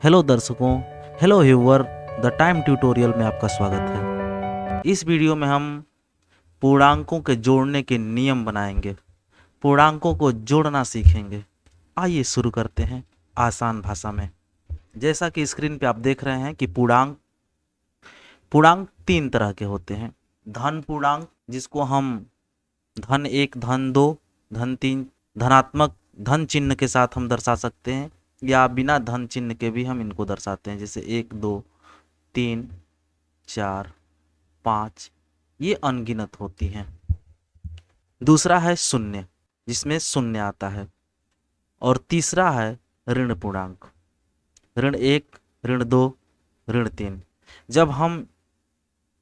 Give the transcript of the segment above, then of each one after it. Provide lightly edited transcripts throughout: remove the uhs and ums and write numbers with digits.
Hello दर्शकों, hello viewer, the time tutorial में आपका स्वागत है। इस वीडियो में हम पूर्णांकों के जोड़ने के नियम बनाएंगे, पूर्णांकों को जोड़ना सीखेंगे। आइए शुरू करते हैं आसान भाषा में। जैसा कि स्क्रीन पे आप देख रहे हैं कि पूर्णांक तीन तरह के होते हैं। धन पूर्णांक, जिसको हम धन एक, धन दो, धन तीन, धनात्मक धन चिन्ह के साथ हम दर्शा सकते हैं, या बिना धन चिन्ह के भी हम इनको दर्शाते हैं, जैसे 1, 2, 3, 4, 5, ये अनगिनत होती हैं। दूसरा है शून्य, जिसमें शून्य आता है। और तीसरा है ऋण पूर्णांक, ऋण 1, ऋण 2, ऋण 3। जब हम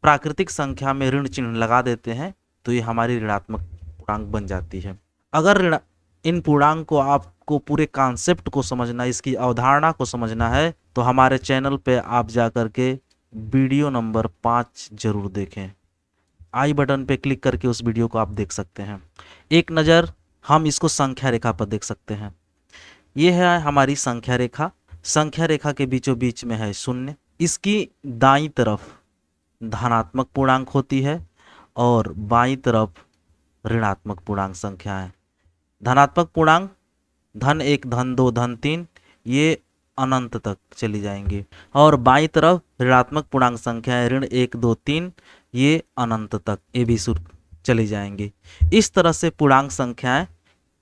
प्राकृतिक संख्या में ऋण चिन्ह लगा देते हैं तो ये हमारी ऋणात्मक पूर्णांक बन जाती है। अगर इन पूर्णांक को आपको पूरे कॉन्सेप्ट को समझना, इसकी अवधारणा को समझना है, तो हमारे चैनल पे आप जा कर के वीडियो नंबर 5 जरूर देखें। आई बटन पे क्लिक करके उस वीडियो को आप देख सकते हैं। एक नज़र हम इसको संख्या रेखा पर देख सकते हैं। ये है हमारी संख्या रेखा। संख्या रेखा के बीचों बीच में है शून्य। इसकी दाईं तरफ धनात्मक पूर्णांक होती है और बाईं तरफ ऋणात्मक पूर्णांक संख्या है। धनात्मक पूर्णांक धन 1, धन 2, धन 3, ये अनंत तक चली जाएंगी। और बाईं तरफ ऋणात्मक पूर्णांक संख्याएं ऋण 1, 2, 3, ये अनंत तक ये भी चली जाएंगी। इस तरह से पूर्णांक संख्याएं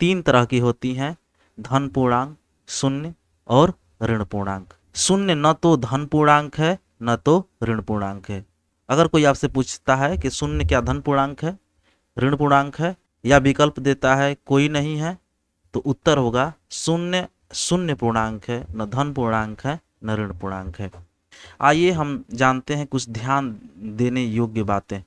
तीन तरह की होती हैं: धन पूर्णांक, शून्य और ऋण पूर्णांक। शून्य न तो धन पूर्णांक है न तो ऋण पूर्णांक है। अगर कोई आपसे पूछता है कि शून्य क्या धन पूर्णांक है, ऋण पूर्णांक है, या विकल्प देता है कोई नहीं है, तो उत्तर होगा शून्य शून्य पूर्णांक है, न धन पूर्णांक है न ऋण पूर्णांक है। आइए हम जानते हैं कुछ ध्यान देने योग्य बातें।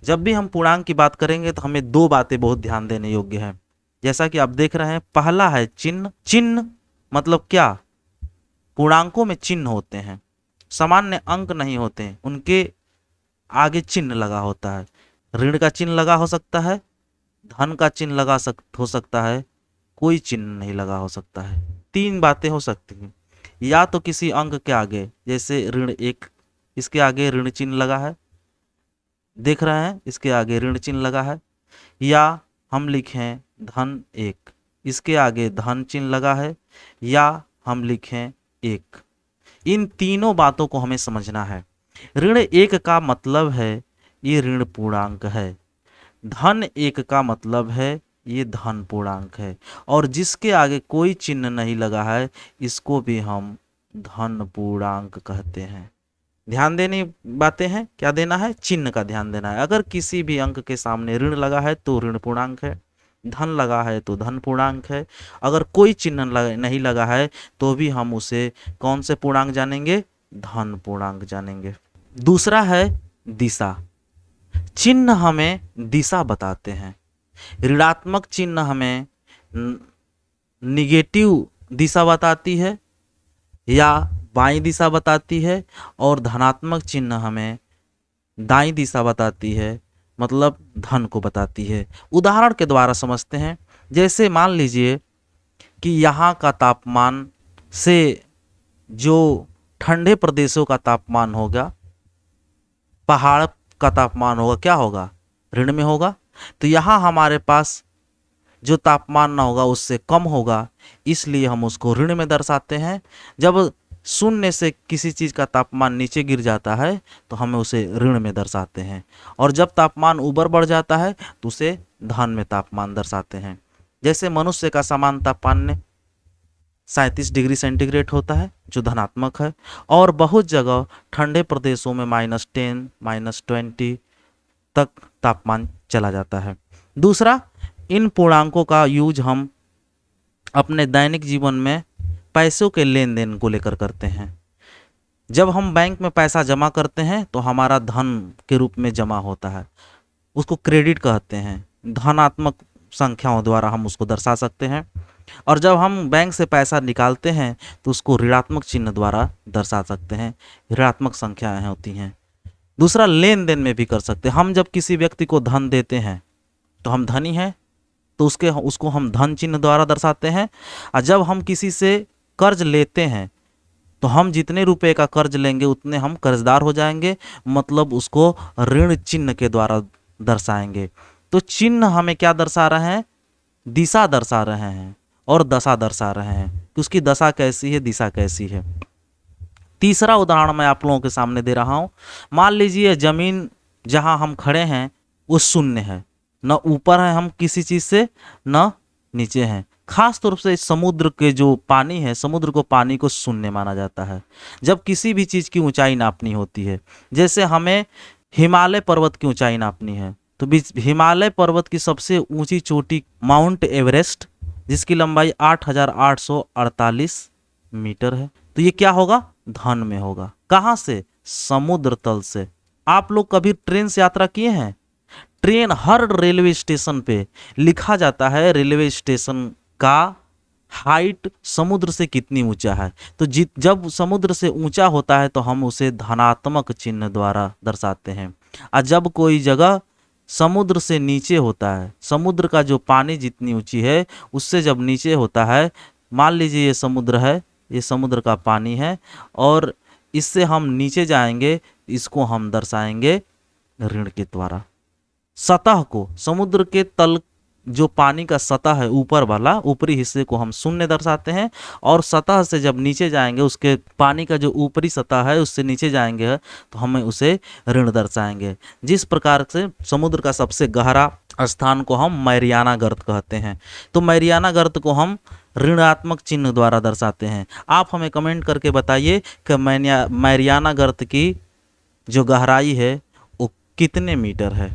जब भी हम पूर्णांक की बात करेंगे तो हमें दो बातें बहुत ध्यान देने योग्य है। जैसा कि आप देख रहे हैं, पहला है चिन्ह। चिन्ह मतलब क्या? पूर्णांकों में चिन्ह होते हैं, सामान्य अंक नहीं होते हैं, उनके आगे चिन्ह लगा होता है। ऋण का चिन्ह लगा हो सकता है, धन का चिन्ह हो सकता है, कोई चिन्ह नहीं लगा हो सकता है। तीन बातें हो सकती हैं, या तो किसी अंक के आगे, जैसे ऋण 1, इसके आगे ऋण चिन्ह लगा है, देख रहे हैं, इसके आगे ऋण चिन्ह लगा है, या हम लिखें धन 1, इसके आगे धन चिन्ह लगा है, या हम लिखें 1। इन तीनों बातों को हमें समझना है। ऋण 1 का मतलब है ये ऋण पूर्णांक है, धन 1 का मतलब है ये धन पूर्णांक है, और जिसके आगे कोई चिन्ह नहीं लगा है इसको भी हम धन पूर्णांक कहते हैं। ध्यान देने बातें हैं, क्या देना है? चिन्ह का ध्यान देना है। अगर किसी भी अंक के सामने ऋण लगा है तो ऋण पूर्णांक है, धन लगा है तो धन पूर्णांक है। अगर कोई चिन्ह नहीं लगा है तो भी हम उसे कौन से पूर्णांक जानेंगे? धन पूर्णांक जानेंगे। दूसरा है दिशा। चिन्ह हमें दिशा बताते हैं। ऋणात्मक चिन्ह हमें निगेटिव दिशा बताती है या बाईं दिशा बताती है, और धनात्मक चिन्ह हमें दाईं दिशा बताती है, मतलब धन को बताती है। उदाहरण के द्वारा समझते हैं। जैसे मान लीजिए कि यहाँ का तापमान से जो ठंडे प्रदेशों का तापमान होगा, पहाड़ का तापमान होगा, क्या होगा? ऋण में होगा। तो यहाँ हमारे पास जो तापमान ना होगा उससे कम होगा, इसलिए हम उसको ऋण में दर्शाते हैं। जब शून्य से किसी चीज़ का तापमान नीचे गिर जाता है तो हमें उसे ऋण में दर्शाते हैं, और जब तापमान ऊपर बढ़ जाता है तो उसे धन में तापमान दर्शाते हैं। जैसे मनुष्य का सामान्य तापमान 37 डिग्री सेंटीग्रेड होता है, जो धनात्मक है, और बहुत जगह ठंडे प्रदेशों में -10, -20 तक तापमान चला जाता है। दूसरा, इन पूर्णांकों का यूज हम अपने दैनिक जीवन में पैसों के लेन देन को लेकर करते हैं। जब हम बैंक में पैसा जमा करते हैं तो हमारा धन के रूप में जमा होता है, उसको क्रेडिट कहते हैं। धनात्मक संख्याओं द्वारा हम उसको दर्शा सकते हैं। और जब हम बैंक से पैसा निकालते हैं तो उसको ऋणात्मक चिन्ह द्वारा दर्शा सकते हैं, ऋणात्मक संख्याएं होती हैं। दूसरा, लेन देन में भी कर सकते हैं। हम जब किसी व्यक्ति को धन देते हैं तो हम धनी हैं, तो उसको हम धन चिन्ह द्वारा दर्शाते हैं। और जब हम किसी से कर्ज लेते हैं तो हम जितने रुपए का कर्ज लेंगे उतने हम कर्जदार हो जाएंगे, मतलब उसको ऋण चिन्ह के द्वारा दर्शाएंगे। तो चिन्ह हमें क्या दर्शा रहे हैं? दिशा दर्शा रहे हैं और दशा दर्शा रहे हैं कि उसकी दशा कैसी है, दिशा कैसी है। तीसरा उदाहरण मैं आप लोगों के सामने दे रहा हूं। मान लीजिए जमीन जहां हम खड़े हैं वो शून्य है, न ऊपर है हम किसी चीज से, न नीचे हैं। खास तौर से समुद्र के जो पानी है, समुद्र को पानी को शून्य माना जाता है जब किसी भी चीज की ऊंचाई नापनी होती है। जैसे हमें हिमालय पर्वत की ऊंचाई नापनी है, तो हिमालय पर्वत की सबसे ऊंची चोटी माउंट एवरेस्ट, जिसकी लंबाई 8,848 मीटर है, तो ये क्या होगा? धन में होगा। कहाँ से? समुद्र तल से। आप लोग कभी ट्रेन से यात्रा किए हैं? ट्रेन हर रेलवे स्टेशन पे लिखा जाता है रेलवे स्टेशन का हाइट समुद्र से कितनी ऊंचा है। तो जब समुद्र से ऊंचा होता है तो हम उसे धनात्मक चिन्ह द्वारा दर्शाते हैं, और जब कोई जगह समुद्र से नीचे होता है, समुद्र का जो पानी जितनी ऊंची है उससे जब नीचे होता है, मान लीजिए ये समुद्र है, ये समुद्र का पानी है और इससे हम नीचे जाएंगे, इसको हम दर्शाएंगे ऋण के द्वारा। सतह को, समुद्र के तल जो पानी का सतह है ऊपर वाला, ऊपरी हिस्से को हम शून्य दर्शाते हैं, और सतह से जब नीचे जाएंगे, उसके पानी का जो ऊपरी सतह है उससे नीचे जाएंगे तो हमें उसे ऋण दर्शाएंगे। जिस प्रकार से समुद्र का सबसे गहरा स्थान को हम मैरियाना गर्त कहते हैं, तो मैरियाना गर्त को हम ऋणात्मक चिन्ह द्वारा दर्शाते हैं। आप हमें कमेंट करके बताइए कि मैरियाना गर्त की जो गहराई है वो कितने मीटर है।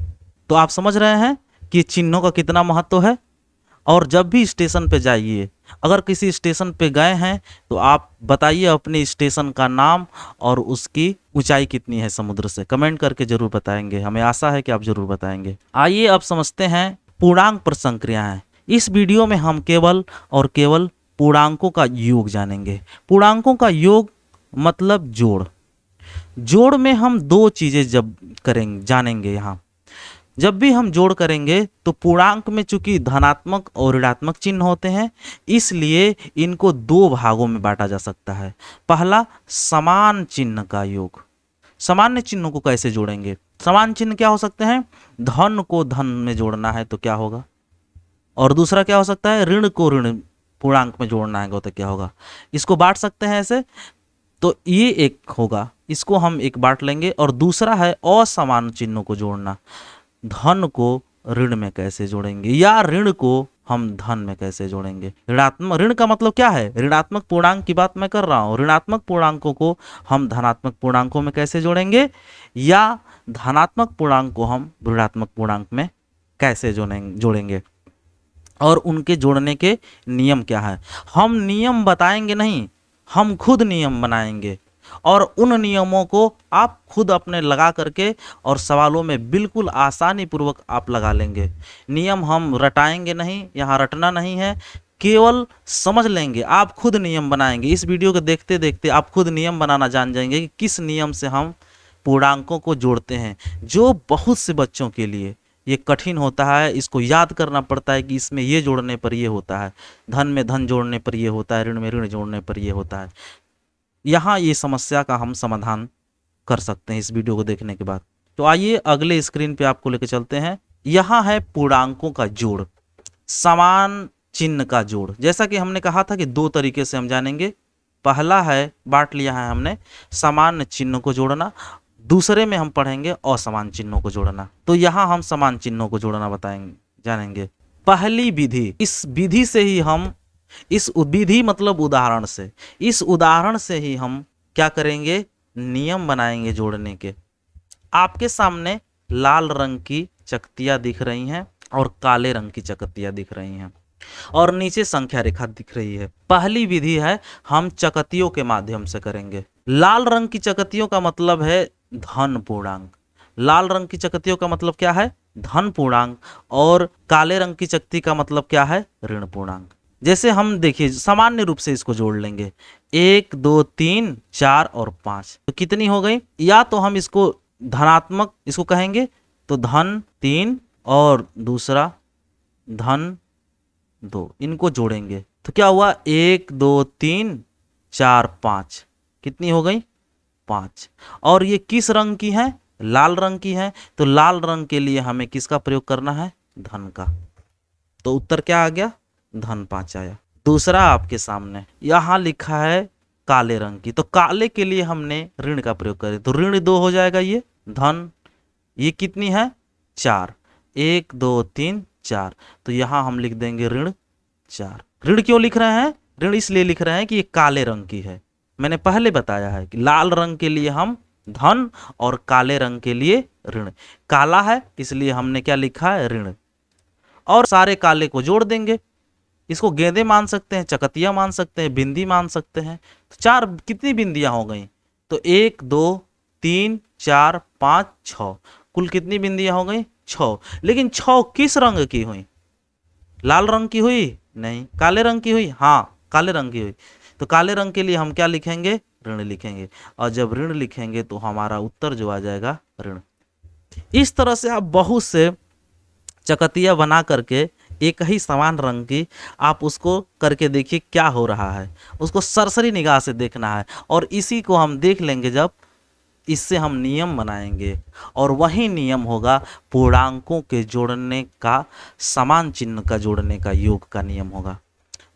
तो आप समझ रहे हैं कि चिन्हों का कितना महत्व है। और जब भी स्टेशन पे जाइए, अगर किसी स्टेशन पे गए हैं तो आप बताइए अपने स्टेशन का नाम और उसकी ऊंचाई कितनी है समुद्र से। कमेंट करके जरूर बताएंगे, हमें आशा है कि आप जरूर बताएंगे। आइए अब समझते हैं पूर्णांक प्रसंक्रियाएं। इस वीडियो में हम केवल और केवल पूर्णांकों का योग जानेंगे। पूर्णांकों का योग मतलब जोड़। जोड़ में हम दो चीजें जब करेंगे जानेंगे। यहाँ जब भी हम जोड़ करेंगे तो पूर्णांक में चूंकि धनात्मक और ऋणात्मक चिन्ह होते हैं, इसलिए इनको दो भागों में बांटा जा सकता है। पहला, समान चिन्ह का योग। सामान्य चिन्हों को कैसे जोड़ेंगे? समान चिन्ह क्या हो सकते हैं? धन को धन में जोड़ना है तो क्या होगा, और दूसरा क्या हो सकता है? ऋण को ऋण पूर्णांक में जोड़ना है तो क्या होगा। इसको बांट सकते हैं ऐसे, तो ये एक होगा, इसको हम एक बांट लेंगे। और दूसरा है असमान चिन्हों को जोड़ना। धन को ऋण में कैसे जोड़ेंगे, या ऋण को हम धन में कैसे जोड़ेंगे। ऋणात्मक, ऋण का मतलब क्या है? ऋणात्मक पूर्णांक की बात मैं कर रहा हूँ। ऋणात्मक पूर्णांकों को हम धनात्मक पूर्णांकों में कैसे जोड़ेंगे, या धनात्मक पूर्णांक को हम ऋणात्मक पूर्णांक में कैसे जोड़ेंगे, और उनके जोड़ने के नियम क्या है। हम नियम बताएंगे नहीं, हम खुद नियम बनाएंगे, और उन नियमों को आप खुद अपने लगा करके और सवालों में बिल्कुल आसानी पूर्वक आप लगा लेंगे। नियम हम रटाएंगे नहीं, यहाँ रटना नहीं है, केवल समझ लेंगे। आप खुद नियम बनाएंगे। इस वीडियो को देखते देखते आप खुद नियम बनाना जान जाएंगे कि किस नियम से हम पूर्णांकों को जोड़ते हैं, जो बहुत से बच्चों के लिए ये कठिन होता है। इसको याद करना पड़ता है कि इसमें ये जोड़ने पर ये होता है, धन में धन जोड़ने पर ये होता है, ऋण में ऋण जोड़ने पर ये होता है। यहाँ ये समस्या का हम समाधान कर सकते हैं इस वीडियो को देखने के बाद। तो आइए अगले स्क्रीन पे आपको लेकर चलते हैं। यहाँ है पूर्णांकों का जोड़, समान चिन्ह का जोड़। जैसा कि हमने कहा था कि दो तरीके से हम जानेंगे। पहला है, बांट लिया है हमने, समान चिन्हों को जोड़ना। दूसरे में हम पढ़ेंगे असमान चिन्हों को जोड़ना। तो यहाँ हम समान चिन्हों को जोड़ना बताएंगे, जानेंगे। पहली विधि, इस विधि से ही हम, इस विधि मतलब उदाहरण से, इस उदाहरण से ही हम क्या करेंगे? नियम बनाएंगे जोड़ने के। आपके सामने लाल रंग की चकतियां दिख रही हैं और काले रंग की चकतियां दिख रही हैं, और नीचे संख्या रेखा दिख रही है। पहली विधि है, हम चकतियों के माध्यम से करेंगे। लाल रंग की चकतियों का मतलब है धन पूर्णांक। लाल रंग की चकतियों का मतलब क्या है? धन पूर्णांक। और काले रंग की चकती का मतलब क्या है? ऋण पूर्णांक। जैसे हम देखिए सामान्य रूप से इसको जोड़ लेंगे, 1 2 3 4 और 5, तो कितनी हो गई? या तो हम इसको धनात्मक इसको कहेंगे तो धन 3 और दूसरा धन 2, इनको जोड़ेंगे तो क्या हुआ? 1 2 3 4 5, कितनी हो गई 5। और ये किस रंग की है, लाल रंग की है, तो लाल रंग के लिए हमें किसका प्रयोग करना है, धन का। तो उत्तर क्या आ गया, धन 5 आया। दूसरा आपके सामने यहां लिखा है काले रंग की, तो काले के लिए हमने ऋण का प्रयोग करें तो ऋण 2 हो जाएगा, ये धन, ये कितनी है 4, 1 2 3 4, तो यहां हम लिख देंगे ऋण 4। ऋण क्यों लिख रहे हैं, ऋण इसलिए लिख रहे हैं कि ये काले रंग की है। मैंने पहले बताया है कि लाल रंग के लिए हम धन और काले रंग के लिए ऋण। काला है इसलिए हमने क्या लिखा है, ऋण। और सारे काले को जोड़ देंगे, इसको गेंदे मान सकते हैं, चकतिया मान सकते हैं, बिंदी मान सकते हैं। तो 4 कितनी बिंदियां हो गई, तो 1 2 3 4 5 6, कुल कितनी बिंदियां हो गई 6। लेकिन 6 किस रंग की हुई, लाल रंग की हुई नहीं, काले रंग की हुई, हाँ काले रंग की हुई। तो काले रंग के लिए हम क्या लिखेंगे, ऋण लिखेंगे। और जब ऋण लिखेंगे तो हमारा उत्तर जो आ जाएगा ऋण। इस तरह से आप बहुत से चकतिया बना करके एक ही समान रंग की आप उसको करके देखिए क्या हो रहा है, उसको सरसरी निगाह से देखना है। और इसी को हम देख लेंगे जब इससे हम नियम बनाएंगे, और वही नियम होगा पूर्णांकों के जोड़ने का, समान चिन्ह का जोड़ने का, योग का नियम होगा।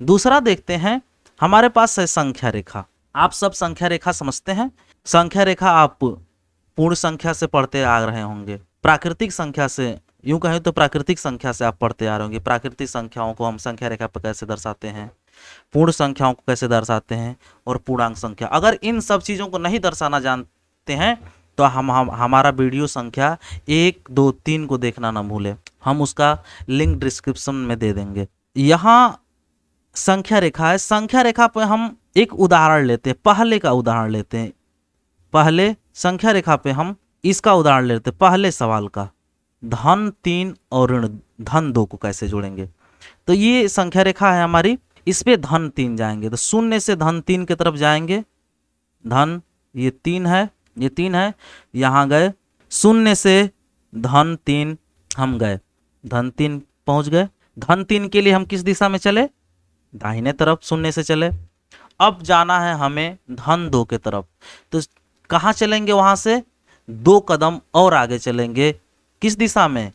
दूसरा देखते हैं, हमारे पास है संख्या रेखा। आप सब संख्या रेखा समझते हैं। संख्या रेखा आप पूर्ण संख्या से पढ़ते आ रहे होंगे, प्राकृतिक संख्या से, यूं कहें तो प्राकृतिक संख्या से आप पढ़ते आ रहे होंगे। प्राकृतिक संख्याओं को हम संख्या रेखा पर कैसे दर्शाते हैं, पूर्ण संख्याओं को कैसे दर्शाते हैं, और पूर्णांक संख्या। अगर इन सब चीज़ों को नहीं दर्शाना जानते हैं तो हमारा वीडियो संख्या 1 2 3 को देखना ना भूलें, हम उसका लिंक डिस्क्रिप्शन में दे देंगे। यहाँ संख्या रेखा है, संख्या रेखा पर हम एक उदाहरण लेते हैं, पहले का उदाहरण लेते हैं। पहले संख्या रेखा पे हम इसका उदाहरण लेते हैं, पहले सवाल का, धन 3 और ऋण धन 2 को कैसे जोड़ेंगे। तो ये संख्या रेखा है हमारी, इस पे धन 3 जाएंगे, तो शून्य से धन 3 की तरफ जाएंगे। धन ये 3 है, ये 3 है, यहाँ गए, शून्य से धन 3 हम गए, धन 3 पहुंच गए। धन 3 के लिए हम किस दिशा में चले, दाहिने तरफ शून्य से चले। अब जाना है हमें धन 2 के तरफ, तो कहाँ चलेंगे, वहां से 2 कदम और आगे चलेंगे, किस दिशा में,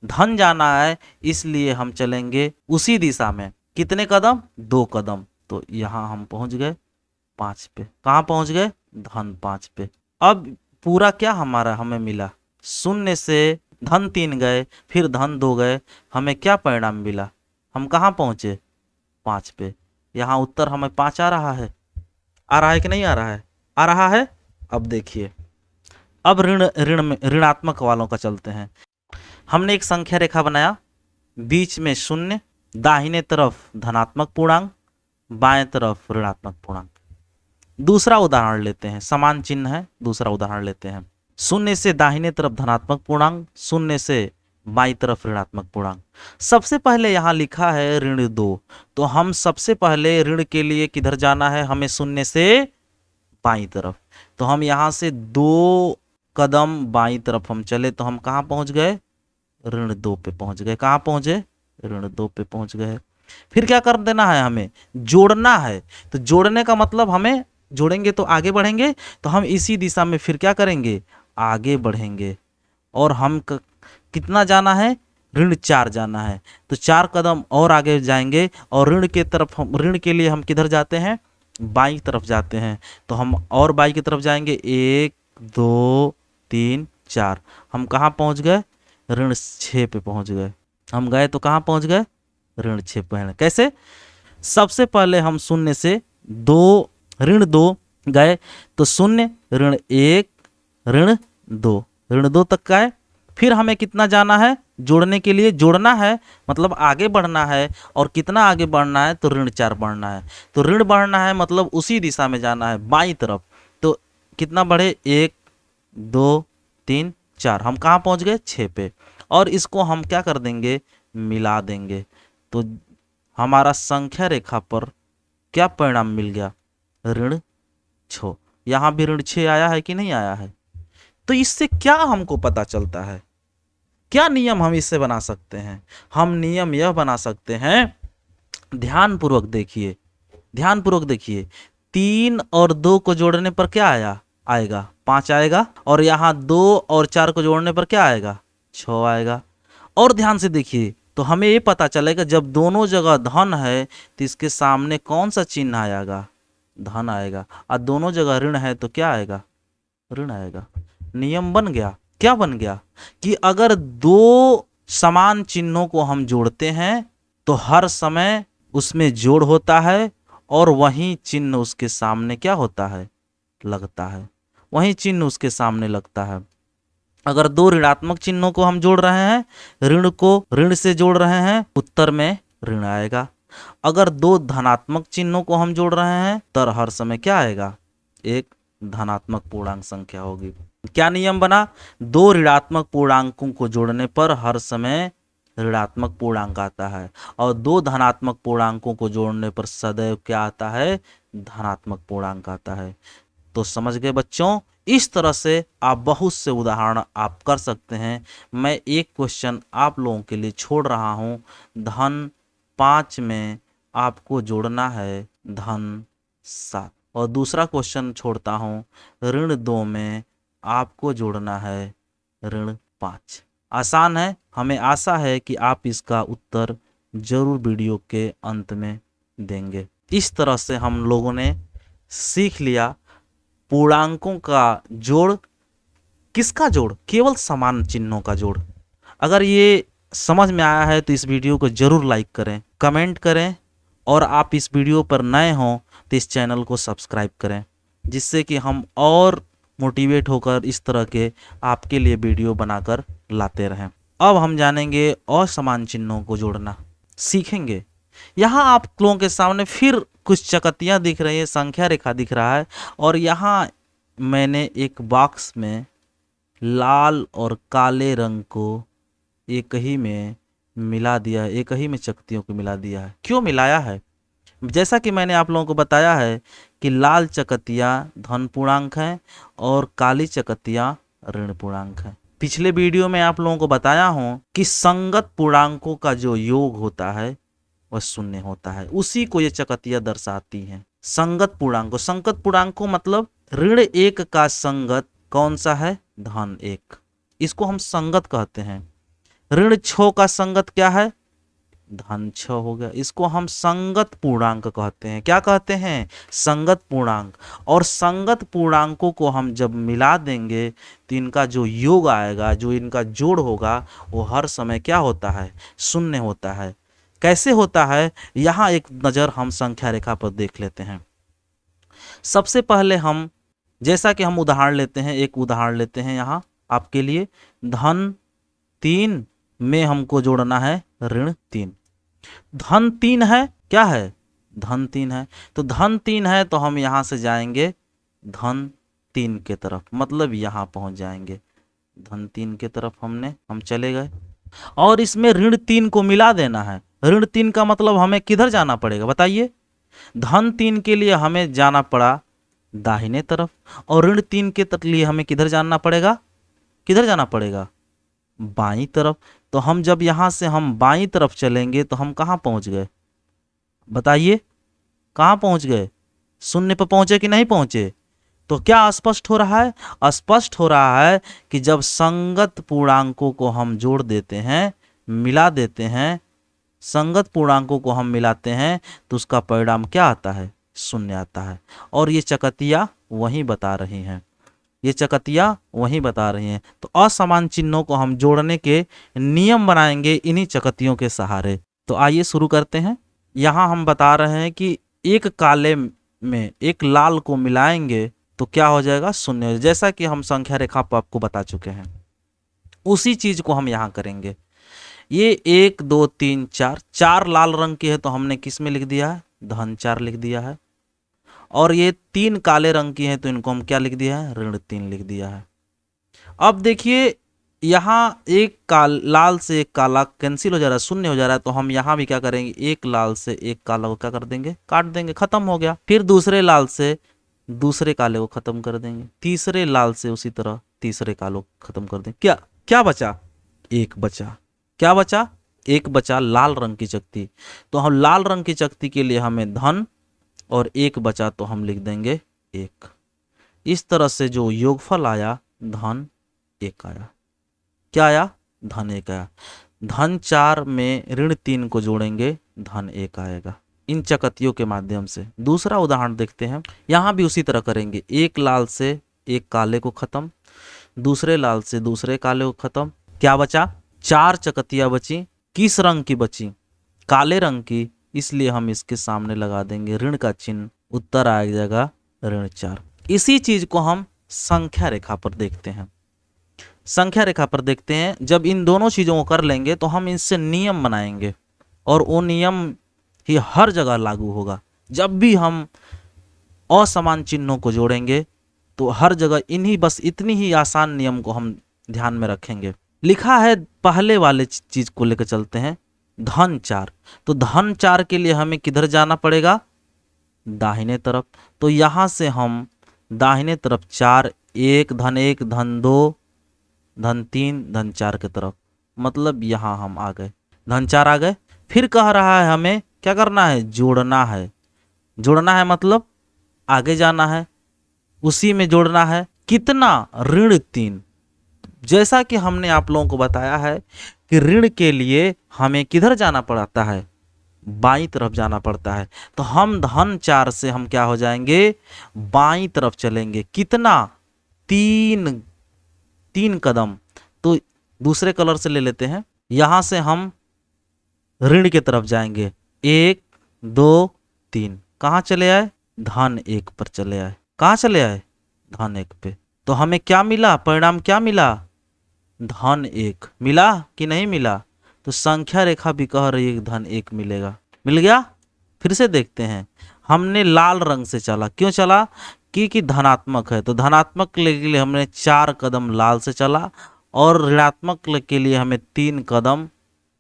धन जाना है इसलिए हम चलेंगे उसी दिशा में। कितने कदम, 2 कदम। तो यहाँ हम पहुंच गए 5 पे। कहाँ पहुंच गए, धन 5 पे। अब पूरा क्या हमारा हमें मिला, शून्य से धन 3 गए, फिर धन 2 गए, हमें क्या परिणाम मिला, हम कहाँ पहुंचे, 5 पे। यहाँ उत्तर हमें 5 आ रहा है, आ रहा है कि नहीं आ रहा है, आ रहा है। अब देखिए, अब ऋण ऋण में ऋणात्मक वालों का चलते हैं। हमने एक संख्या रेखा बनाया, बीच में शून्य, दाहिने तरफ धनात्मक पूर्णांक, बाएं तरफ ऋणात्मक पूर्णांक। दूसरा उदाहरण लेते हैं, समान चिन्ह है, दूसरा उदाहरण लेते हैं। शून्य से दाहिने तरफ धनात्मक पूर्णांक, शून्य से बाईं तरफ ऋणात्मक पूर्णांक। सबसे पहले यहाँ लिखा है ऋण 2, तो हम सबसे पहले ऋण के लिए किधर जाना है, हमें शून्य से बाईं तरफ। तो हम यहाँ से 2 कदम बाईं तरफ हम चले, तो हम कहाँ पहुँच गए, ऋण 2 पे पहुँच गए। कहाँ पहुँचे, ऋण 2 पे पहुँच गए। फिर क्या कर देना है, हमें जोड़ना है। तो जोड़ने का मतलब हमें जोड़ेंगे तो आगे बढ़ेंगे, तो हम इसी दिशा में फिर क्या करेंगे, आगे बढ़ेंगे। और हम कितना जाना है, ऋण 4 जाना है, तो 4 कदम और आगे जाएंगे। और ऋण के तरफ, ऋण के लिए हम किधर जाते हैं, बाईं तरफ जाते हैं। तो हम और बाईं की तरफ जाएंगे, 1 2 3 4, हम कहाँ पहुँच गए, ऋण 6 पे पहुँच गए। हम गए तो कहाँ पहुँच गए, ऋण 6 पे। कैसे, सबसे पहले हम शून्य से ऋण 2 गए, तो शून्य ऋण 1 ऋण 2, ऋण 2 तक का है। फिर हमें कितना जाना है, जोड़ने के लिए जोड़ना है, मतलब आगे बढ़ना है। और कितना आगे बढ़ना है, तो ऋण 4 बढ़ना है। तो ऋण बढ़ना है मतलब उसी दिशा में जाना है, बाईं तरफ। तो कितना बढ़े, 1 2 3 4, हम कहाँ पहुँच गए, 6 पे। और इसको हम क्या कर देंगे, मिला देंगे। तो हमारा संख्या रेखा पर क्या परिणाम मिल गया, ऋण 6। यहाँ भी ऋण 6 आया है कि नहीं आया है। तो इससे क्या हमको पता चलता है, क्या नियम हम इससे बना सकते हैं। हम नियम यह बना सकते हैं, ध्यानपूर्वक देखिए, ध्यानपूर्वक देखिए। 3 और 2 को जोड़ने पर क्या आएगा 5 आएगा, और यहाँ 2 और 4 को जोड़ने पर क्या आएगा 6 आएगा। और ध्यान से देखिए तो हमें ये पता चलेगा जब दोनों जगह धन है तो इसके सामने कौन सा चिन्ह आएगा, धन आएगा, और दोनों जगह ऋण है तो क्या आएगा, ऋण आएगा। नियम बन गया, क्या बन गया कि अगर दो समान चिन्हों को हम जोड़ते हैं तो हर समय उसमें जोड़ होता है और वही चिन्ह उसके सामने क्या होता है, लगता है, वही चिन्ह उसके सामने लगता है। अगर दो ऋणात्मक चिन्हों को हम जोड़ रहे हैं, ऋण को ऋण से जोड़ रहे हैं, उत्तर में ऋण आएगा। अगर दो धनात्मक चिन्हों को हम जोड़ रहे हैं तो हर समय क्या आएगा, एक धनात्मक पूर्णांक संख्या होगी। क्या नियम बना, दो ऋणात्मक पूर्णांकों को जोड़ने पर हर समय ऋणात्मक पूर्णांक आता है, और दो धनात्मक पूर्णांकों को जोड़ने पर सदैव क्या आता है, धनात्मक पूर्णांक आता है। तो समझ गए बच्चों, इस तरह से आप बहुत से उदाहरण आप कर सकते हैं। मैं एक क्वेश्चन आप लोगों के लिए छोड़ रहा हूं, धन 5 में आपको जोड़ना है धन 7, और दूसरा क्वेश्चन छोड़ता हूं, ऋण 2 में आपको जोड़ना है ऋण 5। आसान है, हमें आशा है कि आप इसका उत्तर जरूर वीडियो के अंत में देंगे। इस तरह से हम लोगों ने सीख लिया पूर्णांकों का जोड़। किसका जोड़, केवल समान चिन्हों का जोड़। अगर ये समझ में आया है तो इस वीडियो को जरूर लाइक करें, कमेंट करें, और आप इस वीडियो पर नए हों तो इस चैनल को सब्सक्राइब करें, जिससे कि हम और मोटिवेट होकर इस तरह के आपके लिए वीडियो बनाकर लाते रहें। अब हम जानेंगे असमान चिन्हों को जोड़ना सीखेंगे। यहाँ आप लोगों के सामने फिर कुछ चकत्तियाँ दिख रही है, संख्या रेखा दिख रहा है, और यहाँ मैंने एक बॉक्स में लाल और काले रंग को एक ही में मिला दिया है, एक ही में चकत्तियों को मिला दिया है। क्यों मिलाया है, जैसा कि मैंने आप लोगों को बताया है कि लाल चकत्तियाँ धन पूर्णांक हैं और काली चकत्तियाँ ऋण पूर्णांक हैं। पिछले वीडियो में आप लोगों को बताया हूँ कि संगत पूर्णांकों का जो योग होता है वह शून्य होता है, उसी को ये चकत्तियाँ दर्शाती हैं। संगत पूर्णांकों, संगत पूर्णांकों मतलब ऋण 1 का संगत कौन सा है, धन 1, इसको हम संगत कहते हैं। ऋण 6 का संगत क्या है, धन 6 हो गया, इसको हम संगत पूर्णांक कहते हैं। क्या कहते हैं, संगत पूर्णांक। और संगत पूर्णांकों को हम जब मिला देंगे तो इनका जो योग आएगा, जो इनका जोड़ होगा, वो हर समय क्या होता है, शून्य होता है। कैसे होता है, यहाँ एक नज़र हम संख्या रेखा पर देख लेते हैं। सबसे पहले हम, जैसा कि हम उदाहरण लेते हैं, एक उदाहरण लेते हैं यहाँ आपके लिए। धन 3 में हमको जोड़ना है ऋण 3। धन 3 है, क्या है, धन 3 है, तो धन 3 है तो हम यहाँ से जाएंगे धन 3 के तरफ, मतलब यहाँ पहुँच जाएंगे धन 3 के तरफ। हम चले गए और इसमें ऋण 3 को मिला देना है। ऋण 3 का मतलब हमें किधर जाना पड़ेगा बताइए, धन 3 के लिए हमें जाना पड़ा दाहिने तरफ, और ऋण 3 के लिए हमें किधर जाना पड़ेगा, किधर जाना पड़ेगा, बाईं तरफ। तो हम जब यहाँ से हम बाईं तरफ चलेंगे तो हम कहाँ पहुँच गए बताइए, कहाँ पहुँच गए, शून्य पर पहुँचे कि नहीं पहुँचे। तो क्या स्पष्ट हो रहा है, स्पष्ट हो रहा है कि जब संगत पूर्णांकों को हम जोड़ देते हैं, मिला देते हैं, संगत पूर्णांकों को हम मिलाते हैं तो उसका परिणाम क्या आता है, शून्य आता है। और ये चकत्तियाँ वही बता रही हैं, ये चकत्तियाँ वही बता रही हैं। तो असमान चिन्हों को हम जोड़ने के नियम बनाएंगे इन्हीं चकत्तियों के सहारे। तो आइए शुरू करते हैं। यहाँ हम बता रहे हैं कि एक काले में एक लाल को मिलाएंगे तो क्या हो जाएगा, शून्य। जैसा कि हम संख्या रेखा पर आपको बता चुके हैं, उसी चीज को हम यहाँ करेंगे। ये 1 2 3 4, 4 लाल रंग की है तो हमने किस में लिख दिया है, धन 4 लिख दिया है। और ये 3 काले रंग की है तो इनको हम क्या लिख दिया है, ऋण 3 लिख दिया है। अब देखिए यहाँ एक लाल से एक काला कैंसिल हो जा रहा है, शून्य हो जा रहा है, तो हम यहाँ भी क्या करेंगे, एक लाल से एक काला को क्या कर देंगे, काट देंगे, खत्म हो गया। फिर दूसरे लाल से दूसरे काले को खत्म कर देंगे, तीसरे लाल से उसी तरह तीसरे काले को खत्म कर देंगे। क्या क्या बचा, एक बचा। क्या बचा, एक बचा लाल रंग की चकत्ती। तो हम लाल रंग की चकत्ती के लिए हमें धन और 1 बचा तो हम लिख देंगे 1। इस तरह से जो योगफल आया धन 1 आया। क्या आया? धन 1 आया। धन 4 में ऋण 3 को जोड़ेंगे धन 1 आएगा इन चकतियों के माध्यम से। दूसरा उदाहरण देखते हैं। यहाँ भी उसी तरह करेंगे, एक लाल से एक काले को खत्म, दूसरे लाल से दूसरे काले को खत्म। क्या बचा? 4 चकतियाँ बची। किस रंग की बची? काले रंग की, इसलिए हम इसके सामने लगा देंगे ऋण का चिन्ह। उत्तर आ जाएगा ऋण 4। इसी चीज को हम संख्या रेखा पर देखते हैं। संख्या रेखा पर देखते हैं, जब इन दोनों चीजों को कर लेंगे तो हम इनसे नियम बनाएंगे और वो नियम ही हर जगह लागू होगा। जब भी हम असमान चिन्हों को जोड़ेंगे तो हर जगह इन्हीं, बस इतनी ही आसान नियम को हम ध्यान में रखेंगे। लिखा है, पहले वाले चीज को लेकर चलते हैं, धन 4। तो धन 4 के लिए हमें किधर जाना पड़ेगा? दाहिने तरफ। तो यहां से हम दाहिने तरफ 4, 1 धन 1 धन 2 धन 3 धन 4 की तरफ, मतलब यहां हम आ गए, धन 4 आ गए। फिर कह रहा है हमें क्या करना है? जोड़ना है। जोड़ना है मतलब आगे जाना है, उसी में जोड़ना है। कितना? ऋण 3। जैसा कि हमने आप लोगों को बताया है कि ऋण के लिए हमें किधर जाना पड़ता है? बाईं तरफ जाना पड़ता है। तो हम धन 4 से हम क्या हो जाएंगे? बाईं तरफ चलेंगे। कितना? 3 कदम। तो दूसरे कलर से ले लेते हैं। यहां से हम ऋण की तरफ जाएंगे, 1 2 3। कहाँ चले आए? धन 1 पर चले आए। कहाँ चले आए? धन 1 पे। तो हमें क्या मिला? परिणाम क्या मिला? धन 1 मिला कि नहीं मिला? तो संख्या रेखा भी कह रही है कि धन 1 मिलेगा। मिल गया? फिर से देखते हैं। हमने लाल रंग से चला, क्यों चला? कि धनात्मक है, तो धनात्मक के लिए हमने 4 कदम लाल से चला और ऋणात्मक के लिए हमें 3 कदम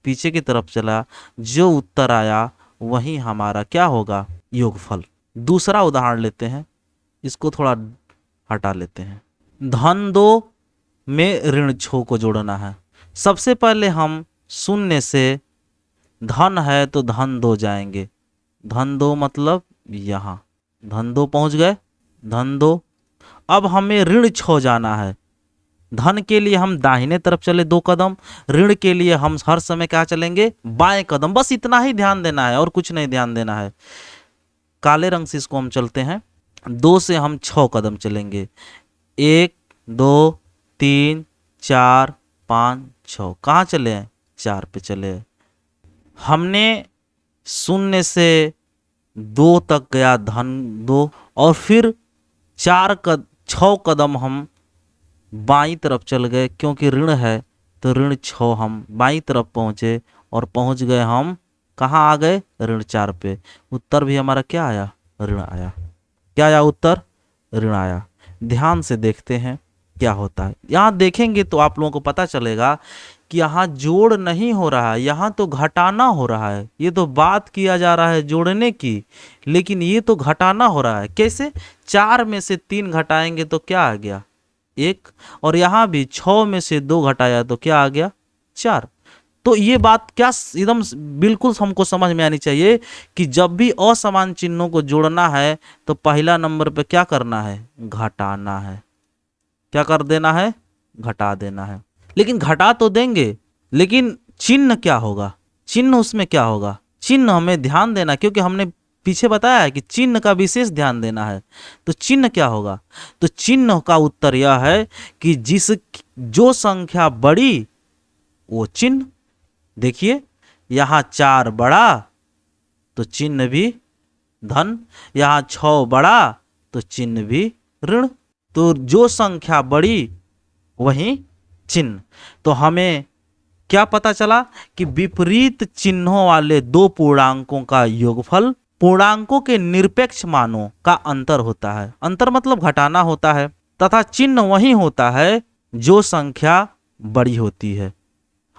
पीछे की तरफ चला। जो उत्तर आया वही हमारा क्या होगा? योगफल। दूसरा उदाहरण लेते हैं, इसको थोड़ा हटा लेते हैं। धन 2 में ऋण 6 को जोड़ना है। सबसे पहले हम शून्य से, धन है तो धन 2 जाएंगे, धन 2 मतलब यहाँ, धन 2 पहुंच गए, धन 2। अब हमें ऋण 6 जाना है। धन के लिए हम दाहिने तरफ चले 2 कदम, ऋण के लिए हम हर समय क्या चलेंगे? बाएं कदम। बस इतना ही ध्यान देना है और कुछ नहीं ध्यान देना है। काले रंग से इसको हम चलते हैं। 2 से हम 6 कदम चलेंगे, 1 2 3 4 5 6। कहाँ चले हैं? 4 पे चले हैं। हमने शून्य से 2 तक गया धन 2 और फिर 6 कदम हम बाईं तरफ चल गए, क्योंकि ऋण है तो ऋण 6 हम बाईं तरफ पहुंचे और पहुंच गए हम कहाँ आ गए? ऋण 4 पे। उत्तर भी हमारा क्या आया? ऋण आया। क्या आया? उत्तर ऋण आया। ध्यान से देखते हैं क्या होता है। यहाँ देखेंगे तो आप लोगों को पता चलेगा कि यहाँ जोड़ नहीं हो रहा है, यहाँ तो घटाना हो रहा है। ये तो बात किया जा रहा है जोड़ने की, लेकिन ये तो घटाना हो रहा है। कैसे? 4 में से 3 घटाएंगे तो क्या आ गया? 1। और यहाँ भी 6 में से 2 घटाया तो क्या आ गया? 4। तो ये बात क्या एकदम बिल्कुल हमको समझ में आनी चाहिए कि जब भी असमान चिन्हों को जोड़ना है तो पहला नंबर पे क्या करना है? घटाना है। क्या कर देना है? घटा देना है। लेकिन घटा तो देंगे, लेकिन चिन्ह क्या होगा? चिन्ह उसमें क्या होगा? चिन्ह हमें ध्यान देना, क्योंकि हमने पीछे बताया है कि चिन्ह का विशेष ध्यान देना है। तो चिन्ह क्या होगा? तो चिन्ह का उत्तर यह है कि जो संख्या बड़ी वो चिन्ह। देखिए यहाँ 4 बड़ा तो चिन्ह भी धन, यहाँ 6 बड़ा तो चिन्ह भी ऋण। तो जो संख्या बड़ी वही चिन्ह। तो हमें क्या पता चला कि विपरीत चिन्हों वाले 2 पूर्णांकों का योगफल पूर्णांकों के निरपेक्ष मानों का अंतर होता है। अंतर मतलब घटाना होता है, तथा चिन्ह वही होता है जो संख्या बड़ी होती है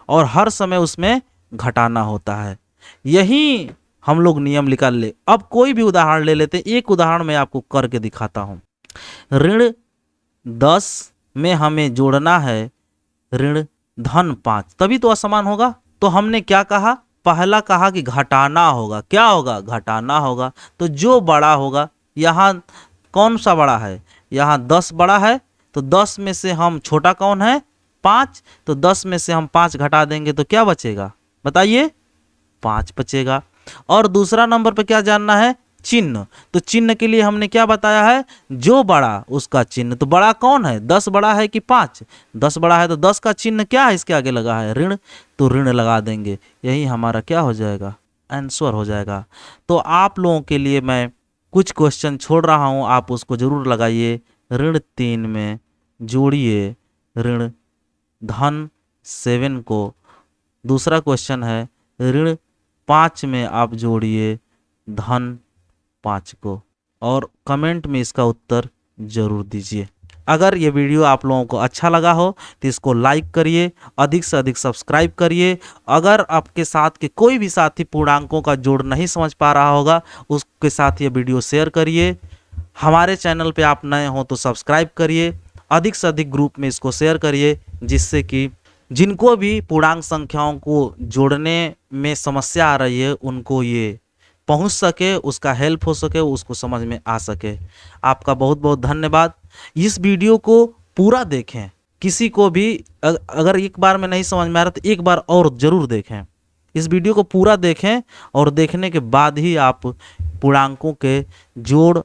और हर समय उसमें घटाना होता है। यही हम लोग नियम निकाल ले। अब कोई भी उदाहरण ले लेते। एक उदाहरण मैं आपको करके दिखाता हूं। ऋण 10 में हमें जोड़ना है ऋण धन 5, तभी तो असमान होगा। तो हमने क्या कहा? पहला कहा कि घटाना होगा, क्या होगा, घटाना होगा। तो जो बड़ा होगा, यहाँ कौन सा बड़ा है, यहाँ 10 बड़ा है, तो 10 में से हम छोटा कौन है, 5, तो 10 में से हम 5 घटा देंगे तो क्या बचेगा, बताइए, 5 बचेगा। और दूसरा नंबर पे क्या जानना है, चिन्ह। तो चिन्ह के लिए हमने क्या बताया है, जो बड़ा उसका चिन्ह। तो बड़ा कौन है, 10 बड़ा है कि 5, 10 बड़ा है, तो 10 का चिन्ह क्या है, इसके आगे लगा है ऋण, तो ऋण लगा देंगे। यही हमारा क्या हो जाएगा, आंसर हो जाएगा। तो आप लोगों के लिए मैं कुछ क्वेश्चन छोड़ रहा हूँ, आप उसको जरूर लगाइए। ऋण 3 में जोड़िए ऋण धन 7 को। दूसरा क्वेश्चन है ऋण 5 में आप जोड़िए धन 5 को, और कमेंट में इसका उत्तर जरूर दीजिए। अगर ये वीडियो आप लोगों को अच्छा लगा हो तो इसको लाइक करिए, अधिक से अधिक सब्सक्राइब करिए। अगर आपके साथ के कोई भी साथी पूर्णांकों का जोड़ नहीं समझ पा रहा होगा, उसके साथ ये वीडियो शेयर करिए। हमारे चैनल पे आप नए हो तो सब्सक्राइब करिए, अधिक से अधिक ग्रुप में इसको शेयर करिए, जिससे कि जिनको भी पूर्णांक संख्याओं को जोड़ने में समस्या आ रही है उनको ये पहुंच सके, उसका हेल्प हो सके, उसको समझ में आ सके। आपका बहुत बहुत धन्यवाद। इस वीडियो को पूरा देखें, किसी को भी अगर एक बार में नहीं समझ में आ रहा तो एक बार और ज़रूर देखें। इस वीडियो को पूरा देखें और देखने के बाद ही आप पूर्णांकों के जोड़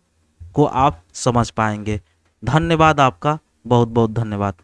को आप समझ पाएंगे। धन्यवाद, आपका बहुत बहुत धन्यवाद।